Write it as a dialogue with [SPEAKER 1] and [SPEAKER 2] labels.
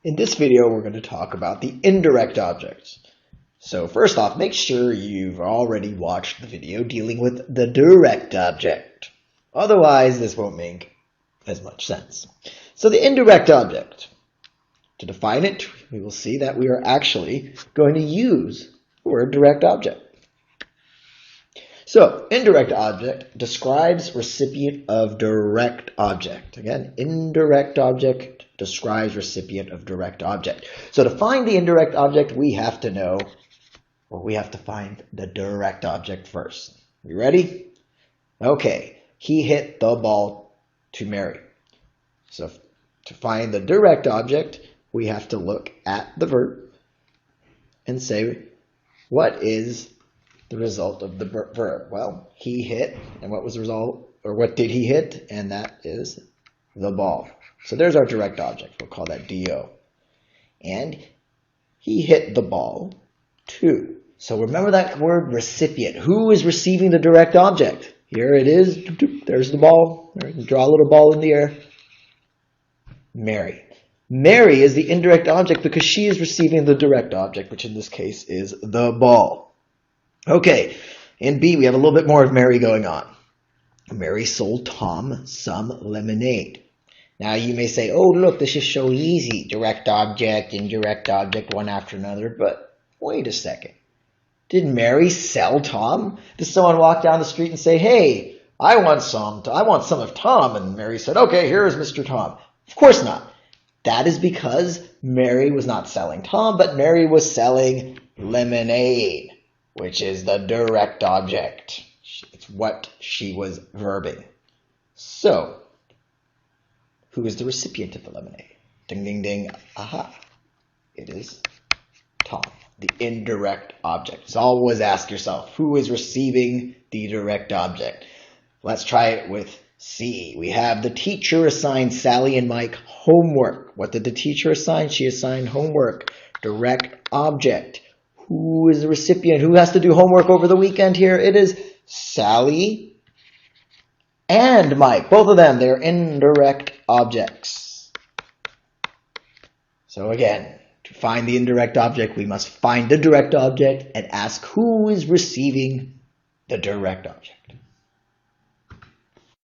[SPEAKER 1] In this video, we're going to talk about the indirect objects. So first off, make sure you've already watched the video dealing with the direct object. Otherwise, this won't make as much sense. So the indirect object, to define it, we will see that we are actually going to use the word direct object. So, indirect object describes recipient of direct object. Again, indirect object describes recipient of direct object. So to find the indirect object, we have to know, or we have to find the direct object first. You ready? Okay, he hit the ball to Mary. So to find the direct object, we have to look at the verb and say, what is the result of the verb? Well, he hit, and what was the result, or what did he hit? And that is the ball. So there's our direct object. We'll call that DO. And he hit the ball too. So remember that word recipient. Who is receiving the direct object? Here it is. There's the ball. Draw a little ball in the air. Mary. Mary is the indirect object because she is receiving the direct object, which in this case is the ball. Okay, in B, we have a little bit more of Mary going on. Mary sold Tom some lemonade. Now you may say, oh, look, this is so easy. Direct object, indirect object, one after another. But wait a second. Did Mary sell Tom? Did someone walk down the street and say, hey, I want some of Tom? And Mary said, okay, here is Mr. Tom. Of course not. That is because Mary was not selling Tom, but Mary was selling lemonade, which is the direct object. It's what she was verbing. So, who is the recipient of the lemonade? Ding, ding, ding. Aha. It is Tom, the indirect object. So always ask yourself, who is receiving the direct object? Let's try it with C. We have the teacher assigned Sally and Mike homework. What did the teacher assign? She assigned homework. Direct object. Who is the recipient? Who has to do homework over the weekend here? It is Sally and Mike. Both of them, they're indirect objects. So again, to find the indirect object, we must find the direct object and ask who is receiving the direct object.